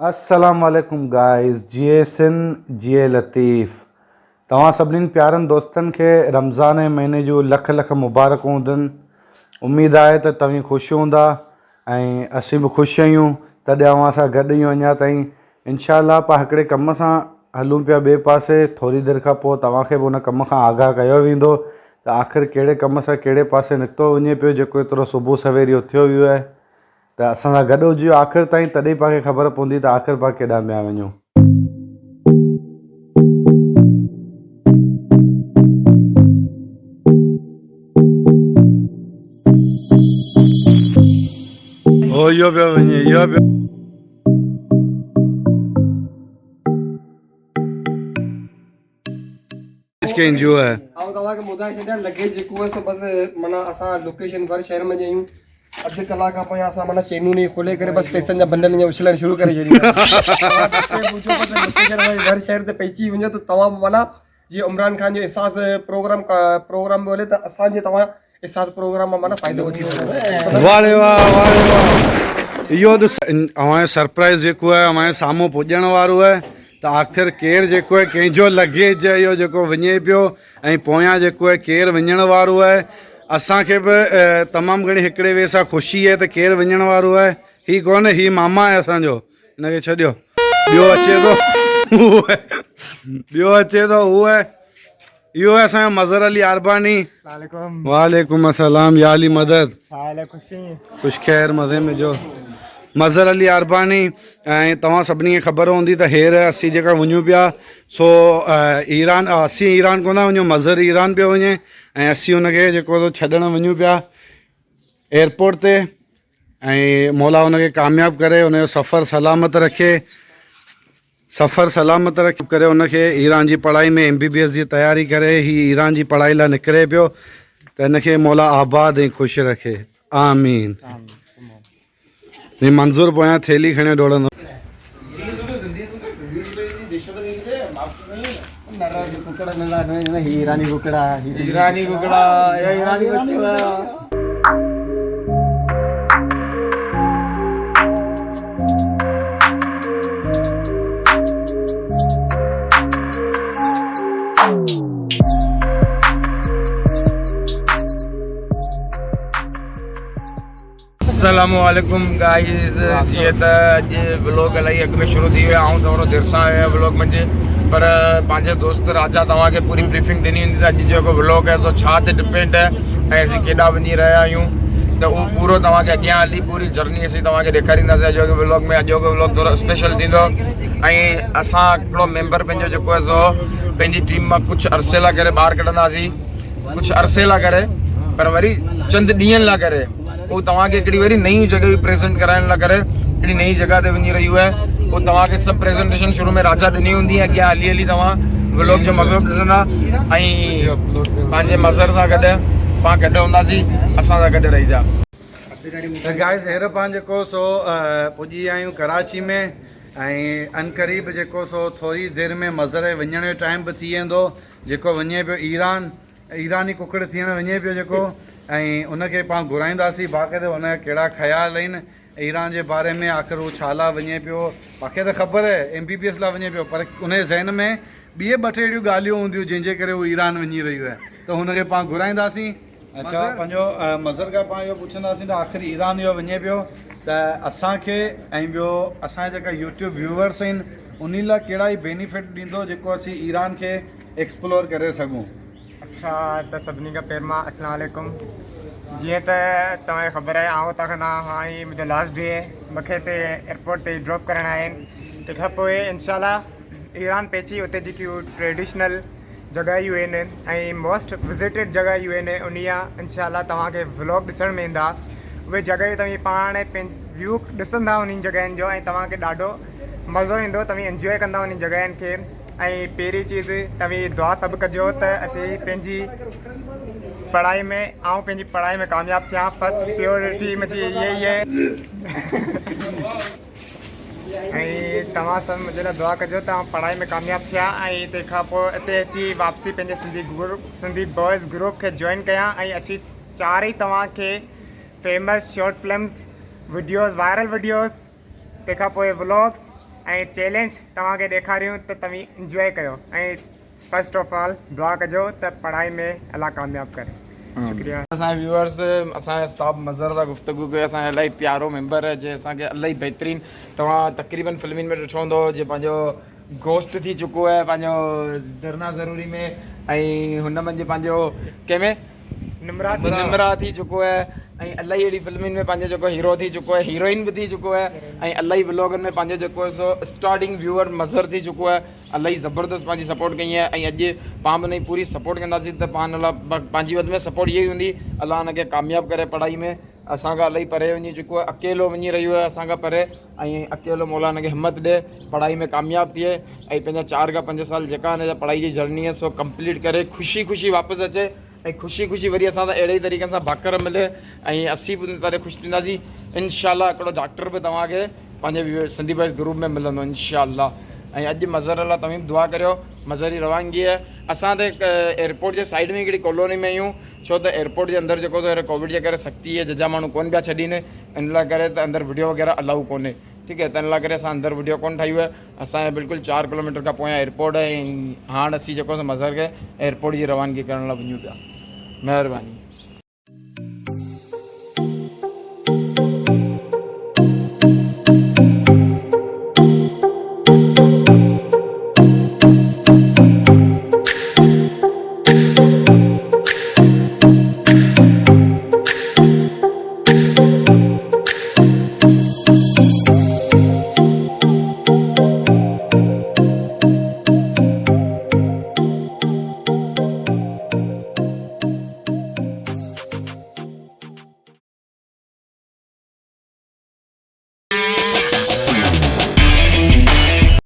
अस्सलाम वालेकुम गाइस, जिए सिंध जिए लतीफ़। तव्हां सभिनीनि प्यारनि दोस्तनि खे रमज़ान जे महीने जूं लख लख मुबारकूं हुजनि। उमेद आहे त तव्हीं ख़ुशि हूंदा ऐं असीं बि ख़ुशि आहियूं, तॾहिं अव्हां सां गॾु आहियूं अञा ताईं। इंशा अल्लाह पाण हिकिड़े कम सां हलूं पिया ॿिए पासे। थोरी देरि खां पोइ तव्हांखे बि हुन कम खां आगाह कयो वेंदो त आख़िर कहिड़े कम सां कहिड़े पासे निकितो वञे पियो, जेको एतिरो सुबुह सवेर उथियो वियो आहे। त असां सां गॾु हुजियो आख़िर ताईं, तॾहिं पाण खे ख़बर पवंदी त आख़िर पाण केॾांहुं पिया वञूं। ओ इहो पियो वञे, इहो पियो जो है तव्हांखे ॿुधाए छॾियां लॻे जेको आहे सो बसि माना असां लोकेशन वर शहर में आहियूं। अधु कलाक खां पोइ असां माना चैनूं नहीं खोले करे बसि पैसनि जा बंडल ईअं उछलणु शुरू करे छॾियूं। वर शहर ते पहुची वञो त तव्हां माना जीअं इमरान खान जो एहसास प्रोग्राम बोले त असांजे तव्हां एहसास प्रोग्राम मां माना फ़ाइदो वठी सघो। वाह रे वाह, वाह रे वाह। इहो अव्हांजो सरप्राइज़ जेको आहे अव्हांजे साम्हूं पुॼण वारो आहे त आख़िर केरु जेको आहे कंहिंजो लगेज इहो जेको वञे पियो ऐं पोयां जेको आहे केरु वञण वारो आहे। असांखे बि तमामु घणी हिकिड़े ॿिए सां ख़ुशी आहे त केरु वञण वारो आहे। हीउ कोन, हीउ मामा आहे असांजो, हिनखे छॾियो। ॿियो अचे थो उहो आहे, ॿियो अचे थो उहो आहे, इहो आहे असांजो मज़हर अली अरबानी। वालेकुम अस्सलाम, या अली मदद। ख़ुशि ख़ैर मज़े में जो मज़हर अली अरबानी। ऐं तव्हां सभिनी खे ख़बर हूंदी त हींअर असीं जेका वञूं पिया सो ईरान, असीं ईरान कोन था वञूं, मज़हर ईरान पियो वञे ऐं असीं हुनखे जेको छॾणु वञूं पिया एयरपोर्ट ते। ऐं मौला हुनखे कामयाबु करे, हुनजो सफ़र सलामत रखे, सफ़र सलामत रखे करे हुनखे ईरान जी पढ़ाई में MBBS जी तयारी करे हीअ ईरान जी पढ़ाई लाइ निकिरे पियो त हिनखे मौला आबाद ऐं ख़ुशि रखे, आमीन। मंज़ूर पोयां थैली खणे डोड़ंदो। ईरानी कुकड़ा, ईरानी कुकड़ा, ईरानी कुकड़ा। अस्सलामु अलैकुम गाइस। जीअं त अॼु व्लॉग इलाही अॻु में शुरू थी वियो आहे, थोरो देरि सां आयो व्लॉग मुंहिंजे, पर पंहिंजे दोस्त राजा तव्हांखे पूरी ब्रीफिंग ॾिनी हूंदी त अॼु जेको व्लॉग आहे सो छा ते डिपेंड आहे ऐं असीं केॾांहुं वञी रहिया आहियूं। त उहो पूरो तव्हांखे अॻियां हली पूरी जर्नी असीं तव्हांखे ॾेखारींदासीं अॼोके व्लॉग में। अॼोको व्लॉग थोरो स्पेशल थींदो ऐं असां हिकिड़ो मेंबर पंहिंजो जेको आहे सो पंहिंजी टीम मां कुझु अरसे लाइ करे ॿाहिरि कढंदासीं, कुझु अरसे लाइ करे, पर वरी चंद ॾींहंनि लाइ करे। उहो तव्हांखे हिकिड़ी वरी नई जॻह प्रेज़ेंट कराइण लाइ करे हिकिड़ी नई जॻह ते वञी रहियूं आहे। उहो तव्हांखे सभु प्रेज़ेंटेशन शुरू में राजा ॾिनी हूंदी, अॻियां हली हली तव्हां व्लॉग जो मज़ो ॾिसंदा ऐं पंहिंजे मज़हर सां गॾु पाण गॾु हूंदासीं, असां सां गॾु रहिजा। त गाइस हींअर पाण जेको सो पुॼी विया आहियूं कराची में ऐं अनक़रीब जेको सो थोरी देरि में मज़हर वञण जो टाइम बि थी वेंदो, जेको वञे पियो ईरान, ईरानी कुकड़ थियणु वञे पियो जेको, ऐं उनखे पाण घुराईंदासीं बाक़ाइदे हुनजा कहिड़ा ख़्याल आहिनि ईरान जे बारे में, आख़िर उहो छा लाइ वञे पियो। मूंखे त ख़बर आहे MBBS लाइ वञे पियो, पर उनजे ज़हन में ॿिए ॿ टे अहिड़ियूं ॻाल्हियूं हूंदियूं जंहिंजे करे उहो ईरान वञी रहियो आहे, त हुनखे पाण घुराईंदासीं। अच्छा, पंहिंजो मज़हर खां पाण इहो पुछंदासीं त आख़िर ईरान इहो वञे पियो त असांखे ऐं ॿियो असांजा जेका YouTube व्यूअर्स आहिनि उन लाइ कहिड़ा ई बेनिफिट ॾींदो जेको असीं ईरान खे एक्सप्लोर करे सघूं। अच्छा, त सभिनी खां पहिरियों मां अस्सलाम वालेकुम। जीअं त तव्हांखे ख़बर आहे आउं हुतां खां हाणे मुंहिंजो लास्ट डे आहे, मूंखे हिते एयरपोर्ट ते ड्रॉप करणा आहिनि। तंहिंखां पोइ इंशाल्लाह ईरान पहुची उते जेकियूं ट्रेडिशनल जॻहियूं आहिनि ऐं मोस्ट विज़िटेड जॻहियूं आहिनि उन जा इंशाल्लाह तव्हांखे व्लॉग ॾिसण में ईंदा। उहे जॻहियूं तव्हां पाण व्यू ॾिसंदा उन्हनि जॻहियुनि जो ऐं तव्हांखे ॾाढो मज़ो ईंदो, तव्हां इंजॉय कंदा उन जॻहियुनि खे। ऐं पहिरीं चीज़ तव्हां दुआ सभु कजो त असीं पंहिंजी पढ़ाई में पंहिंजी पढ़ाई में कामयाबु थियां। फर्स्ट प्रियोरिटी मुंहिंजी इहा ई आहे ऐं तव्हां सभु मुंहिंजे लाइ दुआ कजो त पढ़ाई में कामयाबु थिया ऐं तंहिंखां पोइ हिते अची वापसी पंहिंजे सिंधी बॉयज़ ग्रुप खे जॉइन कयां ऐं असीं चारई तव्हांखे famous short films videos viral videos तंहिंखां पोइ व्लॉग्स ऐं चैलेंज तव्हांखे ॾेखारियूं त तव्हीं इंजॉय कयो ऐं फर्स्ट ऑफ ऑल दुआ कजो त पढ़ाई में अलाह कामयाबु करे शुक्रिया असांजे व्यूअर्स असांजे साहब मज़र सां गुफ़्तगू कयो असांजो इलाही प्यारो मेंबर आहे जे असांखे इलाही बहितरीनु तव्हां तक़रीबन फिल्मुनि में ॾिठो हूंदो जे पंहिंजो घोस्ट थी चुको आहे पंहिंजो डरना ज़रूरी में ऐं हुन मंझि पंहिंजो कंहिंमें निमरा थी चुको आहे ऐं इलाही अहिड़ी फिल्मुनि में पंहिंजो जेको हीरो थी चुको आहे हीरोइन बि थी चुको आहे ऐं इलाही व्लॉगनि में पंहिंजो जेको आहे सो स्टार्टिंग व्यूअर मज़र थी चुको आहे इलाही ज़बरदस्त पंहिंजी सपोर्ट कई आहे ऐं अॼु पाण हुनजी पूरी सपोर्ट कंदासीं त पाण पंहिंजी वधि में सपोर्ट इहा ई हूंदी अलाह हुनखे कामयाबु करे पढ़ाई में असांखां इलाही परे वञी चुको आहे अकेलो वञी रहियो आहे असांखां परे ऐं अकेलो मौला हुनखे हिमत ॾिए पढ़ाई में कामयाबु थिए ऐं पंहिंजा 4 खां 5 साल जेका हिन जा पढ़ाई जी जर्नी आहे सो कंप्लीट करे ख़ुशी ख़ुशी वापसि अचे ऐं ख़ुशी ख़ुशी वरी असां सां अहिड़े ई तरीक़े सां भाकर मिले ऐं असीं बि करे ख़ुशि थींदासीं इनशाला हिकिड़ो डॉक्टर बि तव्हांखे पंहिंजे सिंधी वॉइस ग्रुप में मिलंदो इनशाला ऐं अॼु मज़र लाइ तव्हां दुआ करियो मज़र जी रवानगी आहे असां त एयरपोर्ट जे साइड में हिकिड़ी कॉलोनी में आहियूं छो त एयरपोर्ट जे अंदरि जेको कोविड जे करे सख़्ती आहे जजा माण्हू कोन पिया छॾीनि इन लाइ करे त अंदरि वीडियो वग़ैरह अलाउ कोन्हे ठीकु आहे त इन लाइ करे असां अंदरि वीडियो कोन ठाही आहे असांजे बिल्कुलु 4 किलोमीटर खां पोयां एयरपोर्ट आहे ऐं हाणे असीं जेको मज़र खे एयरपोर्ट जी रवानगी करण लाइ वञूं पिया महिरबानी